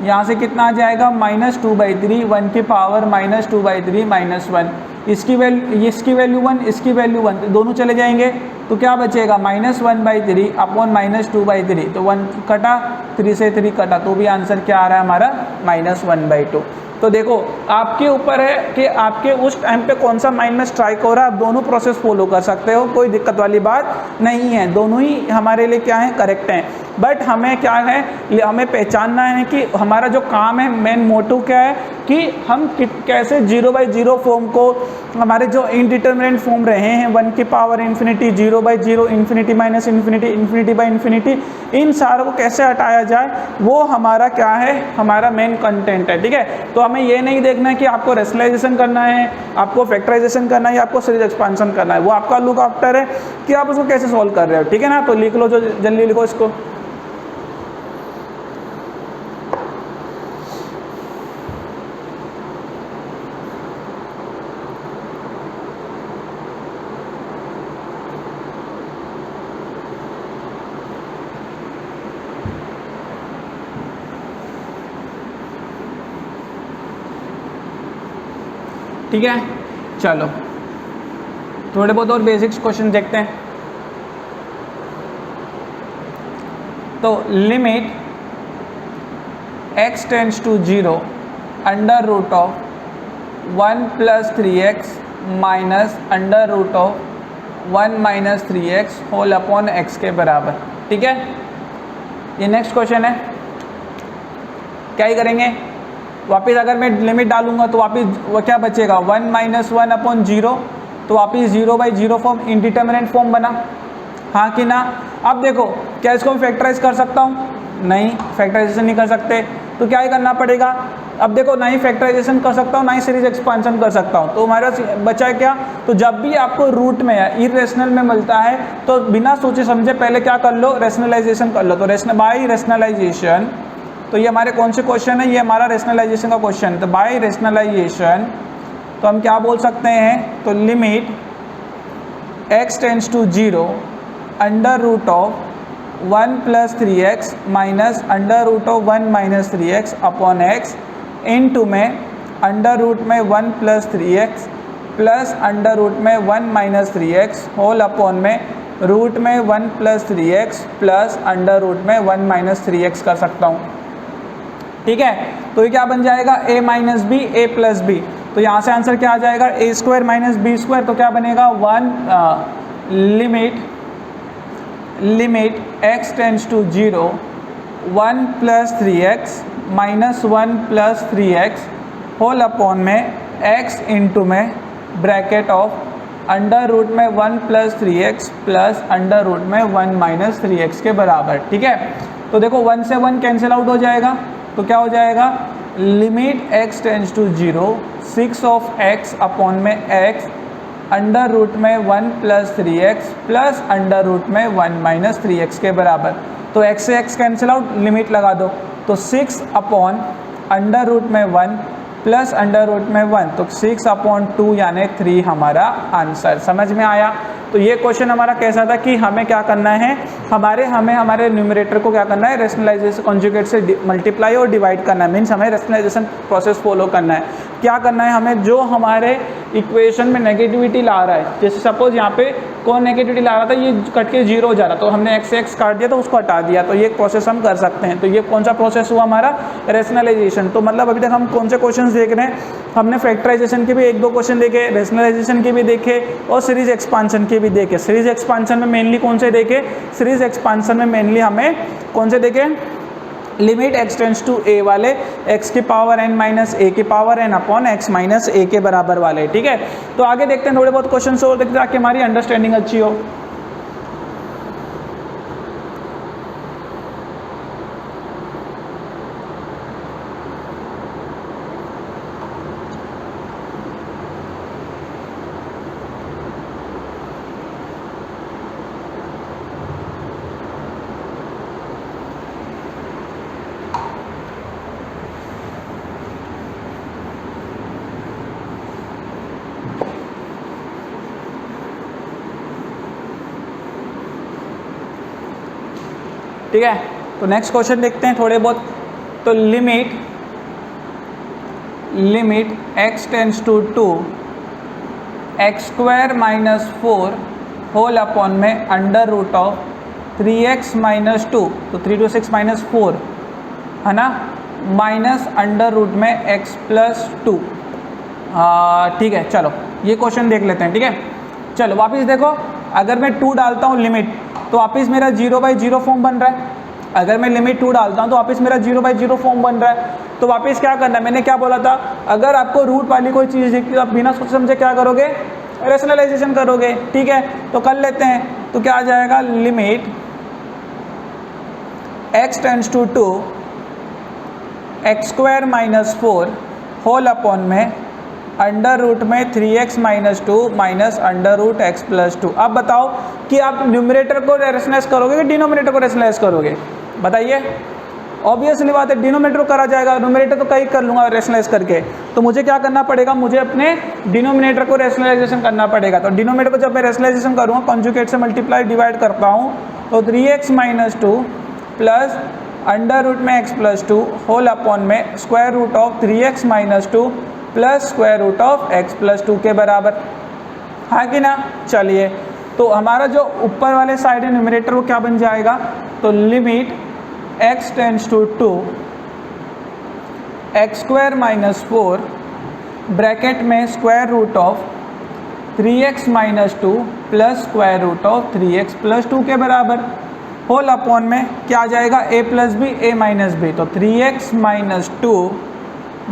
यहाँ से कितना आ जाएगा, माइनस 2/3 1 की पावर माइनस 2/3 माइनस 1। इसकी वैल्यू 1, इसकी वैल्यू 1, दोनों चले जाएंगे तो क्या बचेगा, माइनस 1/3 अपॉन माइनस 2/3। तो 1 कटा, 3 से 3 कटा, तो भी आंसर क्या आ रहा है हमारा, माइनस 1/2। तो देखो आपके ऊपर है कि आपके उस टाइम पे कौन सा माइंड में स्ट्राइक हो रहा है, आप दोनों प्रोसेस फॉलो कर सकते हो, कोई दिक्कत वाली बात नहीं है, दोनों ही हमारे लिए क्या है, करेक्ट हैं। बट हमें क्या है, हमें पहचानना है कि हमारा जो काम है, मेन मोटिव क्या है कि हम कैसे 0/0 फॉर्म को, हमारे जो इनडिटर्मिनेंट फॉर्म रहे हैं 1 की power infinity, 0/0, infinity minus infinity, infinity by infinity, इन सारों को कैसे हटाया जाए, वो हमारा क्या है, हमारा मेन कंटेंट है। ठीक है, तो हमें ये नहीं देखना है कि आपको रेशनलाइजेशन करना है, आपको फैक्टराइजेशन करना है या आपको सीरीज एक्सपांशन करना है, वो आपका लुक आफ्टर है कि आप उसको कैसे सॉल्व कर रहे हो। ठीक है ना, तो लिख लो, जो जल्दी लिखो इसको। ठीक है, चलो थोड़े बहुत और बेसिक्स क्वेश्चन देखते हैं। तो limit x tends to 0 under root of 1 + 3x minus under root of 1 - 3x whole upon x के बराबर। ठीक है, ये नेक्स्ट क्वेश्चन है। क्या ही करेंगे, वापिस अगर मैं लिमिट डालूंगा तो वापिस वो क्या बचेगा, 1 - 1 अपॉन 0, तो वापिस 0/0 फॉर्म, इनडिटर्मिनेंट फॉर्म बना, हाँ कि ना। अब देखो, क्या इसको मैं फैक्टराइज कर सकता हूँ? नहीं, फैक्टराइजेशन नहीं कर सकते, तो क्या ही करना पड़ेगा। अब देखो, ना ही फैक्टराइजेशन कर सकता हूँ, ना ही सीरीज एक्सपांशन कर सकता हूँ, तो हमारा बचा है क्या। तो जब भी आपको रूट में या इरेशनल में मिलता है तो बिना सोचे समझे पहले क्या कर लो, रेशनलाइजेशन कर लो। तो बाय रेशनलाइजेशन, तो ये हमारे कौन से क्वेश्चन है, ये हमारा रेशनलाइजेशन का क्वेश्चन है। तो बाय रेशनलाइजेशन तो हम क्या बोल सकते हैं, तो limit x tends to 0 under root of 1 + 3x minus under root of 1 - 3x upon x into में अंडर रूट में 1 + 3x प्लस अंडर रूट में 1 - 3x होल अपॉन में रूट में 1 + 3x प्लस अंडर रूट में 1 - 3x कर सकता हूँ। ठीक है, तो ये क्या बन जाएगा, a - b a + b। तो यहाँ से आंसर क्या आ जाएगा, a² - b²। तो क्या बनेगा, limit x tends to 0 1 + 3x minus 1 + 3x whole upon में x इंटू में ब्रैकेट ऑफ अंडर रूट में 1 + 3x प्लस अंडर रूट में 1 - 3x के बराबर। ठीक है, तो देखो 1 से 1 कैंसिल आउट हो जाएगा, तो क्या हो जाएगा, limit x tends to 0 6 of x upon में x अंडर रूट में 1 + 3x प्लस अंडर रूट में 1 - 3x के बराबर। तो x से x कैंसिल आउट, लिमिट लगा दो, तो 6 अपॉन अंडर रूट में 1 प्लस अंडर रूट में 1, तो 6/2 यानी 3 हमारा आंसर। समझ में आया। तो ये क्वेश्चन हमारा कैसा था कि हमें क्या करना है, हमें हमारे न्यूमरेटर को क्या करना है, रेशनलाइजेशन कॉन्जुगेट से मल्टीप्लाई और डिवाइड करना है। मीन्स हमें रेशनलाइजेशन प्रोसेस फॉलो करना है। क्या करना है हमें, जो हमारे इक्वेशन में नेगेटिविटी ला रहा है, जैसे सपोज यहाँ पे कौन नेगेटिविटी ला रहा था, ये कट के 0 हो जा रहा, तो हमने x से x काट दिया तो उसको हटा दिया, तो ये प्रोसेस हम कर सकते हैं। तो ये कौन सा प्रोसेस हुआ हमारा, रेशनलाइजेशन। तो मतलब अभी तक हम कौन से क्वेश्चन देख रहे हैं, हमने फैक्टराइजेशन के भी 1-2 क्वेश्चन देखे, रेशनलाइजेशन के भी देखे और सीरीज एक्सपांशन के भी देखे। सीरीज एक्सपांशन में मेनली कौन से देखे, सीरीज एक्सपांशन में मेनली हमें कौन से देखे, limit x tends to a वाले, x की पावर n माइनस a की power n upon x minus a के बराबर वाले। ठीक है, तो आगे देखते हैं, थोड़े बहुत क्वेश्चन और देखते हैं ताकि हमारी अंडरस्टैंडिंग अच्छी हो। ठीक है, तो नेक्स्ट क्वेश्चन देखते हैं थोड़े बहुत। तो limit x tends to 2 x² - 4 whole upon में अंडर रूट ऑफ 3x - 2, तो 3 to 6 - 4 है ना, माइनस अंडर रूट में x + 2। ठीक है, चलो ये क्वेश्चन देख लेते हैं। ठीक है, चलो वापस देखो, अगर मैं 2 डालता हूँ लिमिट, तो वापस मेरा 0/0 फॉर्म बन रहा है। अगर मैं लिमिट 2 डालता हूँ तो वापस मेरा 0/0 फॉर्म बन रहा है। तो वापस क्या करना है, मैंने क्या बोला था, अगर आपको रूट वाली कोई चीज़ दिखती है तो आप बिना सोचे समझे क्या करोगे, रेशनलाइजेशन करोगे। ठीक है, तो कर लेते हैं। तो क्या आ जाएगा, limit x tends to 2 x² - 4 whole upon में अंडर रूट में 3x - 2 minus under root x + 2। अब बताओ कि आप न्यूमरेटर को रेशनलाइज करोगे कि डिनोमिनेटर को रेशनलाइज करोगे, बताइए। ऑब्वियसली बात है, डिनोमिनेटर करा जाएगा, न्यूमरेटर तो कहीं कर लूँगा रेशनलाइज करके। तो मुझे क्या करना पड़ेगा, मुझे अपने डिनोमिनेटर को रेशनलाइजेशन करना पड़ेगा। तो डिनोमिनेटर को जब मैं रेशनलाइजेशन करूँगा, कॉन्जुगेट से मल्टीप्लाई डिवाइड करता हूँ, तो 3x - 2 प्लस अंडर रूट में x + 2 होल अपॉन में square root of 3x - 2 plus square root of x + 2 के बराबर, हाँ कि ना। चलिए, तो हमारा जो ऊपर वाले साइड है न्यूमरेटर वो क्या बन जाएगा, तो limit x tends to 2 x² - 4 bracket में square root of 3x - 2 plus square root of 3x + 2 के बराबर होल अपॉन में क्या आ जाएगा, a + b a - b, तो 3x - 2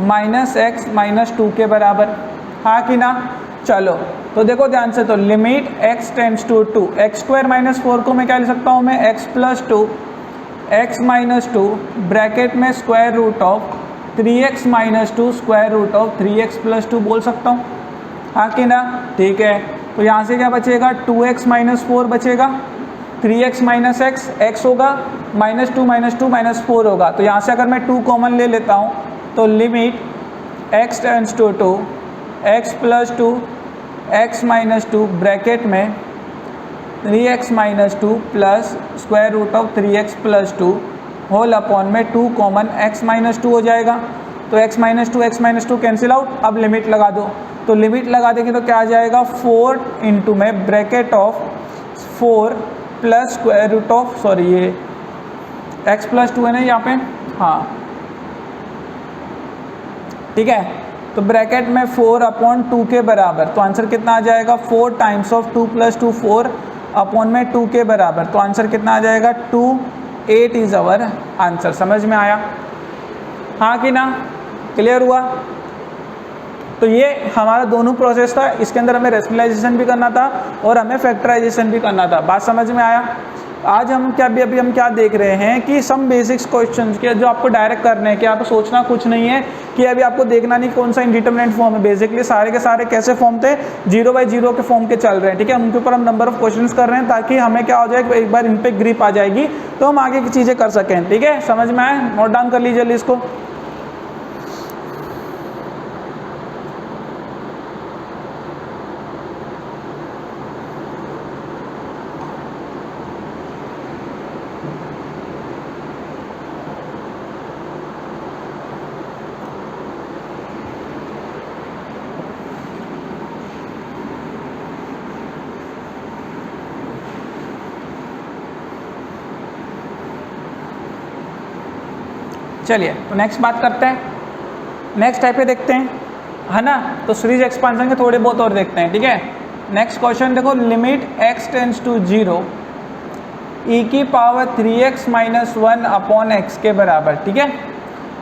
माइनस x - 2 के बराबर, हाँ कि ना। चलो, तो देखो ध्यान से, तो limit x tends to 2 x² - 4 को मैं क्या लिख सकता हूँ, मैं x + 2 x - 2 ब्रैकेट में square root of 3x - 2 square root of 3x + 2 बोल सकता हूँ, हाँ कि ना। ठीक है, तो यहाँ से क्या बचेगा, 2x - 4 बचेगा, 3x - x, x होगा -2 - 2 -4 होगा। तो यहाँ से अगर मैं 2 कॉमन ले लेता हूँ तो limit x tends to 2 x + 2 x - 2 bracket में 3x - 2 plus square root of 3x + 2 whole upon में 2 कॉमन x - 2 हो जाएगा। तो x - 2 कैंसिल आउट। अब लिमिट लगा दो, तो लिमिट लगा देंगे तो क्या आ जाएगा, 4 इंटू में bracket of 4 plus square root of, sorry ये x + 2 है ना यहाँ पे, हाँ ठीक है। तो ब्रैकेट में 4/2 के बराबर, तो आंसर कितना आ जाएगा, 4 टाइम्स ऑफ 2 + 2 4 अपॉन में 2 के बराबर। तो आंसर कितना आ जाएगा, 2 8 इज आवर आंसर। समझ में आया, हाँ कि ना, क्लियर हुआ। तो ये हमारा दोनों प्रोसेस था, इसके अंदर हमें रेशनलाइजेशन भी करना था और हमें फैक्टराइजेशन भी करना था। बात समझ में आया। आज हम अभी हम क्या देख रहे हैं कि सम बेसिक्स क्वेश्चंस के जो आपको डायरेक्ट करने हैं, कि आपको सोचना कुछ नहीं है, कि अभी आपको देखना नहीं कौन सा इंडिटरमिनेंट फॉर्म है। बेसिकली सारे के सारे कैसे फॉर्म थे, 0/0 के फॉर्म के चल रहे हैं। ठीक है, उनके ऊपर हम नंबर ऑफ क्वेश्चंस कर रहे हैं ताकि हमें क्या हो जाए, एक बार इन पे ग्रिप आ जाएगी तो हम आगे की चीज़ें कर सकें। ठीक है, समझ में आए, नोट डाउन कर लीजिए इसको। चलिए, तो नेक्स्ट बात करते हैं, नेक्स्ट टाइप पे देखते हैं, है ना। तो सीरीज एक्सपांशन के थोड़े बहुत और देखते हैं। ठीक है, नेक्स्ट क्वेश्चन देखो, limit x tends to 0 e⁻³ 3x - 1 upon x के बराबर। ठीक है,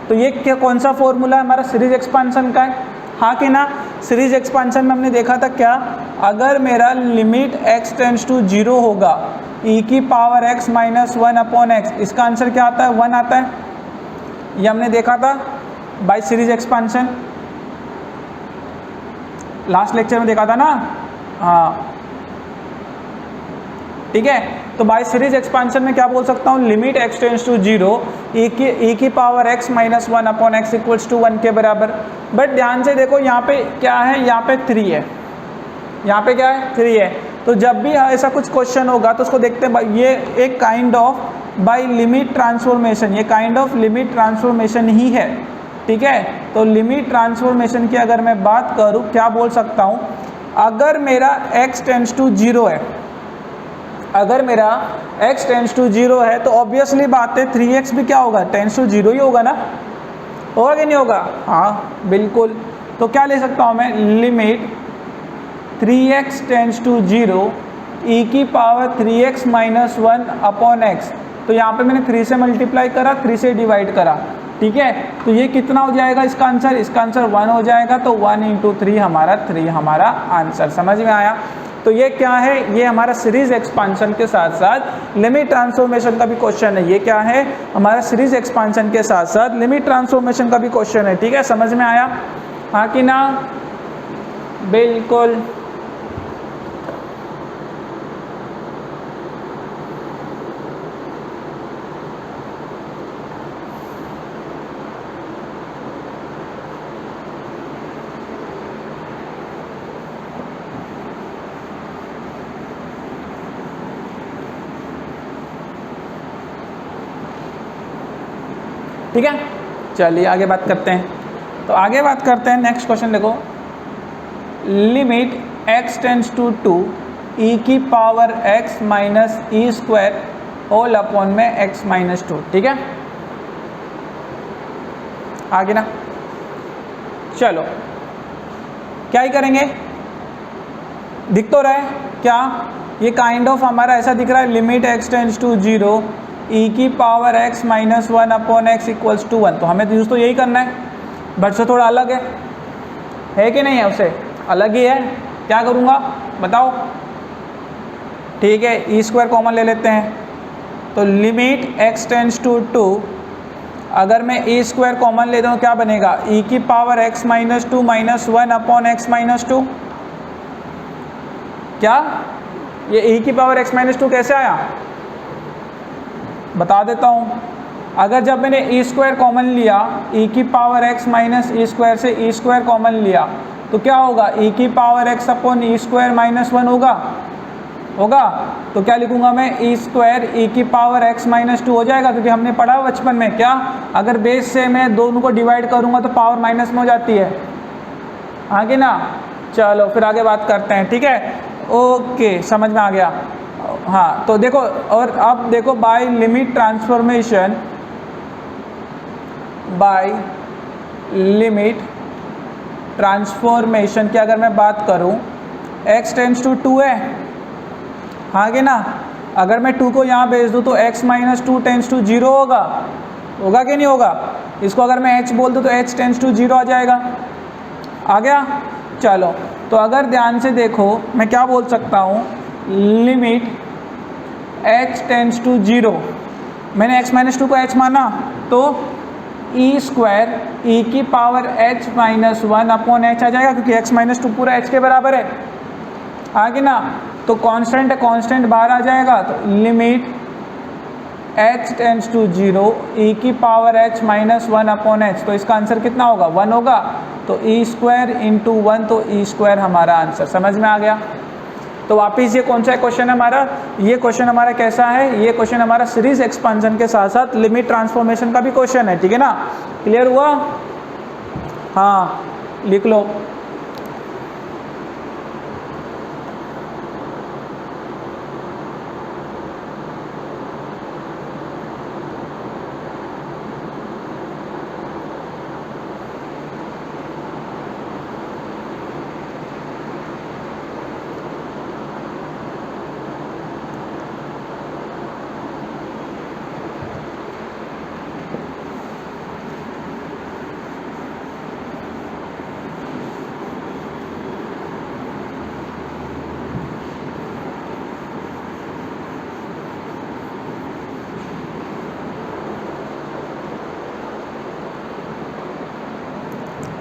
तो ये क्या कौन सा फॉर्मूला है हमारा, सीरीज एक्सपांशन का है, हाँ कि ना। सीरीज एक्सपांशन में हमने देखा था क्या, अगर मेरा लिमिट x टेंड्स टू 0 होगा e⁻x - 1 अपॉन x, इसका आंसर क्या आता है, 1 आता है। ये हमने देखा था bye series expansion, last lecture में देखा था ना, हाँ ठीक है। तो बाय सीरीज एक्सपांशन में क्या बोल सकता हूँ, limit x tends to 0 e⁻x - 1 upon x equals to 1 के बराबर। बट ध्यान से देखो यहाँ पे क्या है, यहाँ पे 3 है, यहाँ पे क्या है, 3 है। तो जब भी ऐसा कुछ क्वेश्चन होगा तो उसको देखते हैं, ये एक kind of by limit transformation, ये काइंड ऑफ लिमिट ट्रांसफॉर्मेशन ही है। ठीक है, तो लिमिट ट्रांसफॉर्मेशन की अगर मैं बात करूँ, क्या बोल सकता हूँ, अगर मेरा x टेंड्स टू 0 है, अगर मेरा x टेंड्स टू 0 है तो ऑब्वियसली बात है 3x भी क्या होगा, टेंड्स टू 0 ही होगा ना, होगा कि नहीं होगा, हाँ बिल्कुल। तो क्या ले सकता हूँ मैं, limit 3x tends to 0 e⁻³ 3x - 1 upon x तो यहाँ पे मैंने 3 से मल्टीप्लाई करा, 3 से डिवाइड करा, ठीक है। तो ये कितना हो जाएगा इसका आंसर? इसका आंसर 1 हो जाएगा। तो 1 × 3 हमारा आंसर। समझ में आया? तो ये क्या है? ये हमारा सीरीज एक्सपांशन के साथ साथ लिमिट ट्रांसफॉर्मेशन का भी क्वेश्चन है। ये क्या है? हमारा सीरीज एक्सपांशन के साथ साथ लिमिट ट्रांसफॉर्मेशन का भी क्वेश्चन है, ठीक है। समझ में आया? हाँ कि ना? बिल्कुल। ठीक है, चलिए आगे बात करते हैं। तो आगे बात करते हैं, नेक्स्ट क्वेश्चन देखो, limit x tends to 2 e की power x minus e square whole upon में x माइनस 2, ठीक है। आगे ना, चलो क्या ही करेंगे, दिख तो रहा है क्या? ये काइंड ऑफ हमारा ऐसा दिख रहा है, limit x tends to 0 e की power x minus 1 upon x equals to 1। तो हमें यूज़ तो यही करना है, बट से थोड़ा अलग है कि नहीं है? उससे अलग ही है। क्या करूँगा बताओ? ठीक है, ई स्क्वायर कॉमन ले लेते हैं। तो लिमिट x टेंड्स टू 2, अगर मैं ई स्क्वायर कॉमन लेता हूँ क्या बनेगा? e की power x minus 2 minus 1 upon x minus 2। क्या ये e की पावर x माइनस 2 कैसे आया? बता देता हूँ। अगर जब मैंने ई स्क्वायर कॉमन लिया, e की power x minus e square से ई स्क्वायर कॉमन लिया, तो क्या होगा? e की power x upon E square minus 1 होगा। तो क्या लिखूंगा मैं? ई स्क्वायर e की पावर x माइनस 2 हो जाएगा, क्योंकि हमने पढ़ा बचपन में क्या, अगर बेस से मैं दोनों को डिवाइड करूंगा तो पावर माइनस में हो जाती है। आगे ना, चलो फिर आगे बात करते हैं, ठीक है। ओके, समझ में आ गया। हाँ, तो देखो, और अब देखो, by limit transformation, by limit transformation की अगर मैं बात करूं, x टेंड्स टू 2 है, हाँ कि ना। अगर मैं 2 को यहाँ भेज दूँ तो x माइनस 2 टेंड्स टू 0 होगा कि नहीं होगा? इसको अगर मैं h बोल दूँ तो h टेंड्स टू 0 आ जाएगा। आ गया? चलो, तो अगर ध्यान से देखो, मैं क्या बोल सकता हूँ, लिमिट h टेंड्स टू 0, मैंने x माइनस 2 को h माना, तो ई स्क्वायर e की power h minus 1 upon h आ जाएगा, क्योंकि x माइनस 2 पूरा h के बराबर है। आगे ना, तो कांस्टेंट है, कांस्टेंट बाहर आ जाएगा। तो limit h tends to 0 e की power h minus 1 upon h, तो इसका आंसर कितना होगा? 1 होगा। तो ई स्क्वायर इंटू 1, तो ई स्क्वायर हमारा आंसर। समझ में आ गया? तो वापिस ये कौन सा क्वेश्चन है हमारा? ये क्वेश्चन हमारा कैसा है? ये क्वेश्चन हमारा सीरीज एक्सपांशन के साथ साथ लिमिट ट्रांसफॉर्मेशन का भी क्वेश्चन है, ठीक है ना। क्लियर हुआ? हाँ, लिख लो।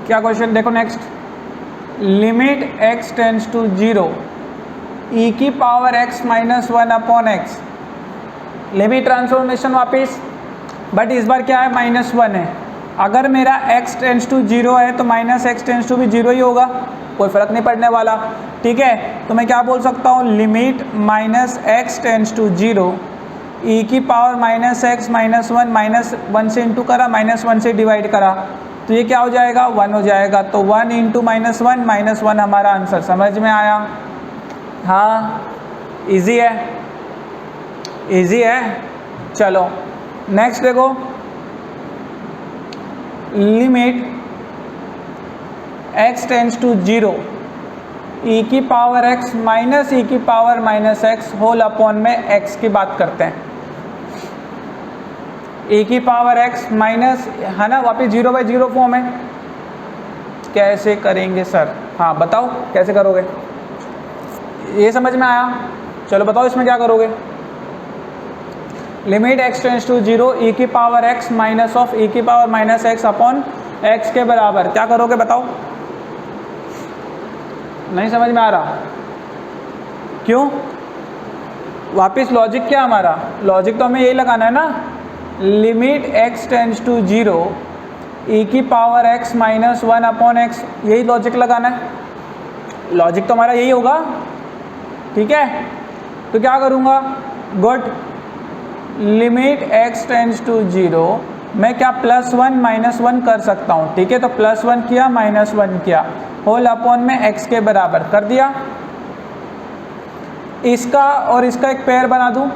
क्या क्वेश्चन देखो next, limit x tends to 0 e की power x minus 1 upon x, limit transformation वापिस, बट इस बार क्या है? माइनस 1 है। अगर मेरा x टेंड्स टू 0 है तो माइनस x टेंड्स टू भी 0 ही होगा, कोई फर्क नहीं पड़ने वाला, ठीक है। तो मैं क्या बोल सकता हूँ? Limit minus x tends to 0 e की power minus x minus 1, minus 1 से इंटू करा, माइनस 1 से डिवाइड करा, तो ये क्या हो जाएगा? 1 हो जाएगा। तो 1 इंटू माइनस 1 हमारा आंसर। समझ में आया? हाँ, इजी है, इजी है। चलो नेक्स्ट देखो, limit x tends to 0 e की पावर x माइनस e की power minus x whole upon में x की बात करते हैं। e की पावर x माइनस, है ना, वापस 0/0 फॉर्म है। कैसे करेंगे सर? हाँ बताओ कैसे करोगे, ये समझ में आया? चलो बताओ इसमें क्या करोगे। Limit x tends to 0 e की power x minus of e की power minus x upon x के बराबर, क्या करोगे बताओ? नहीं समझ में आ रहा? क्यों? वापिस लॉजिक क्या हमारा? लॉजिक तो हमें यही लगाना है ना, limit x tends to 0 e की power x minus 1 upon x, यही लॉजिक लगाना है। लॉजिक तो हमारा यही होगा, ठीक है? तो क्या करूँगा? Good, limit x tends to 0, मैं क्या +1 -1 कर सकता हूँ, ठीक है? तो +1 किया -1 किया, होल अपॉन में x के बराबर कर दिया। इसका और इसका एक पेयर बना दूँ,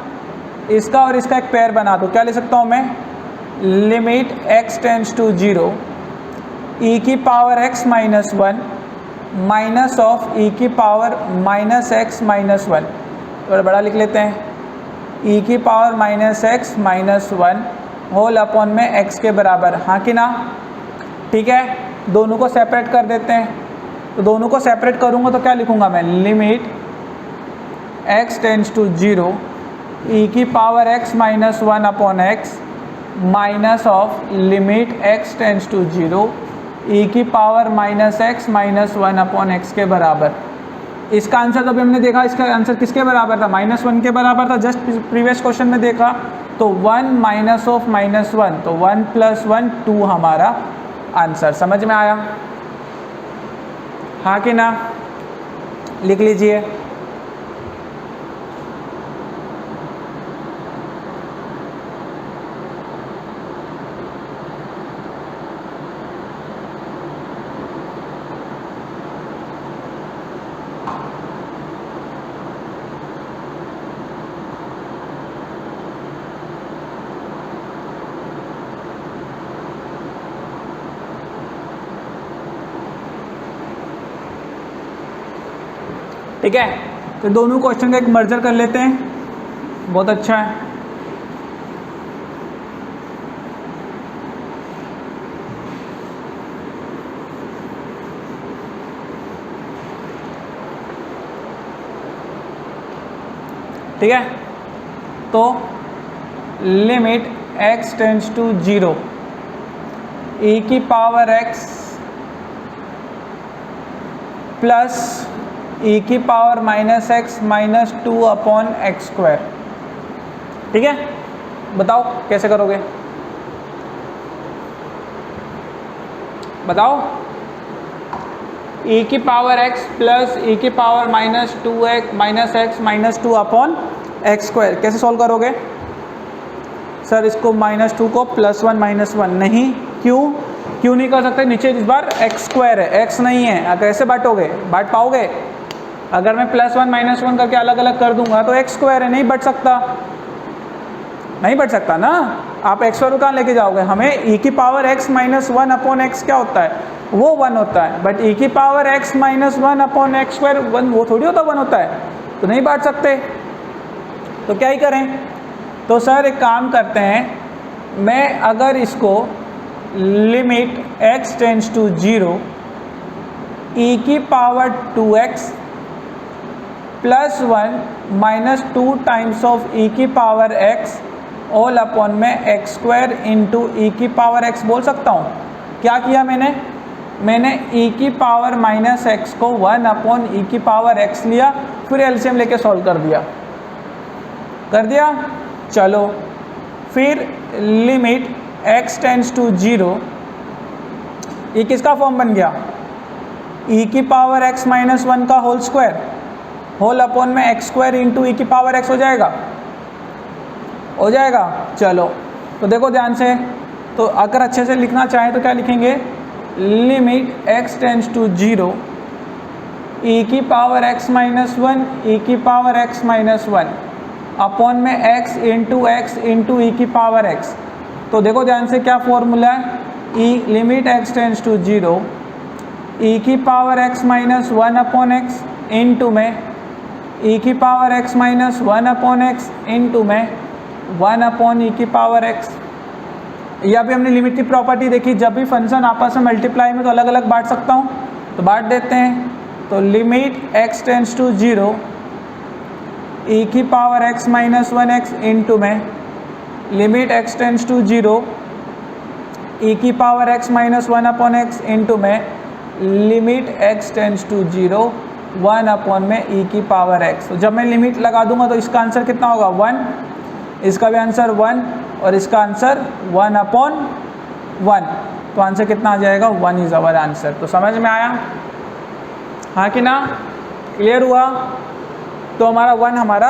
इसका और इसका एक पेयर बना दूँ, क्या ले सकता हूँ मैं? Limit x tends to 0 e की power x minus 1 minus of e की पावर माइनस x माइनस 1, थोड़ा बड़ा लिख लेते हैं, e की power minus x minus 1 whole upon में x के बराबर, हाँ कि ना? ठीक है, दोनों को सेपरेट कर देते हैं। तो दोनों को सेपरेट करूँगा तो क्या लिखूँगा मैं? Limit x tends to 0 e की power x minus 1 upon x minus of limit x tends to 0 e की power minus x minus 1 upon x के बराबर। इसका आंसर तो अभी हमने देखा, इसका आंसर किसके बराबर था? -1 के बराबर था, जस्ट प्रीवियस क्वेश्चन में देखा। तो 1 माइनस ऑफ -1, तो 1 + 1 2 हमारा आंसर। समझ में आया? हाँ कि ना? लिख लीजिए। ठीक है, तो दोनों क्वेश्चन का एक मर्जर कर लेते हैं, बहुत अच्छा है। ठीक है, तो limit x tends to 0 e की पावर x प्लस e की power minus x minus 2 upon x square. ठीक है, बताओ कैसे करोगे? बताओ। e की पावर x प्लस e की power minus 2x minus x minus 2 upon x square, कैसे सॉल्व करोगे? सर इसको -2 को +1 -1 नहीं, क्यों नहीं कर सकते? नीचे इस बार एक्स स्क्वायर है, x नहीं है, अगर ऐसे बांटोगे, बांट पाओगे? अगर मैं +1 -1 करके अलग अलग कर दूंगा तो एक्स स्क्वायर है, नहीं बढ़ सकता, नहीं बढ़ सकता ना। आप एक्स स्क्वायर कहाँ लेके जाओगे? हमें e की power x minus 1 upon x क्या होता है? वो 1 होता है, बट e की power x minus 1 upon x square 1 वो थोड़ी होता 1 होता है, तो नहीं बांट सकते। तो क्या ही करें? तो सर एक काम करते हैं, मैं अगर इसको limit x tends to 0 e की power 2x plus 1 minus 2 times of e की पावर x ऑल अपॉन में एक्स स्क्वायर इंटू ई की पावर x बोल सकता हूँ। क्या किया मैंने e की पावर माइनस एक्स को 1 अपॉन ई की पावर x लिया, फिर एलसीएम लेके सॉल्व कर दिया। चलो फिर लिमिट x टेंड्स टू 0, ये किसका फॉर्म बन गया? e की पावर x माइनस 1 का होल स्क्वायर, होल अपॉन में एक्स स्क्वायर इंटू ई की पावर x हो जाएगा। चलो तो देखो ध्यान से, तो अगर अच्छे से लिखना चाहें तो क्या लिखेंगे? Limit x tends to 0 e की पावर x माइनस 1 e की पावर x माइनस 1 अपॉन में x इंटू ई की पावर x। तो देखो ध्यान से क्या फॉर्मूला है? Limit x tends to 0 e की power x minus 1 upon x into में e की power x minus 1 upon x into में 1 अपॉन ई की पावर x। या भी हमने लिमिट की प्रॉपर्टी देखी, जब भी फंक्शन आपस में मल्टीप्लाई में तो अलग अलग बांट सकता हूँ, तो बांट देते हैं। तो limit x tends to 0 e की power x minus 1x into में limit x tends to 0 e की power x minus 1 upon x into में limit x tends to 0 1 upon में e की पावर x। तो जब मैं लिमिट लगा दूंगा तो इसका आंसर कितना होगा 1, इसका भी आंसर 1 और इसका आंसर 1 अपॉन 1। तो आंसर कितना आ जाएगा 1 इज अवर आंसर। तो समझ में आया, हाँ कि ना, क्लियर हुआ? तो हमारा 1 हमारा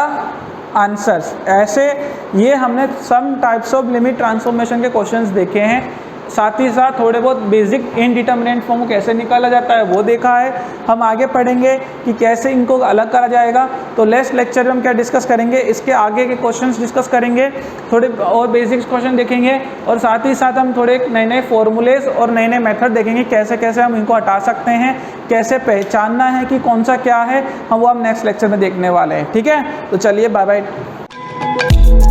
आंसर्स। ऐसे ये हमने some types of limit transformation के क्वेश्चंस देखे हैं, साथ ही साथ थोड़े बहुत बेसिक इनडिटर्मिनेट फॉर्म कैसे निकाला जाता है वो देखा है। हम आगे पढ़ेंगे कि कैसे इनको अलग करा जाएगा। तो नेक्स्ट लेक्चर में हम क्या डिस्कस करेंगे, इसके आगे के क्वेश्चंस डिस्कस करेंगे, थोड़े और बेसिक्स क्वेश्चन देखेंगे और साथ ही साथ हम थोड़े नए नए फॉर्मूलेज और नए नए मेथड देखेंगे, कैसे कैसे हम इनको हटा सकते हैं, कैसे पहचानना है कि कौन सा क्या है, हम वो हम नेक्स्ट लेक्चर में देखने वाले हैं। ठीक है, तो चलिए बाय बाय।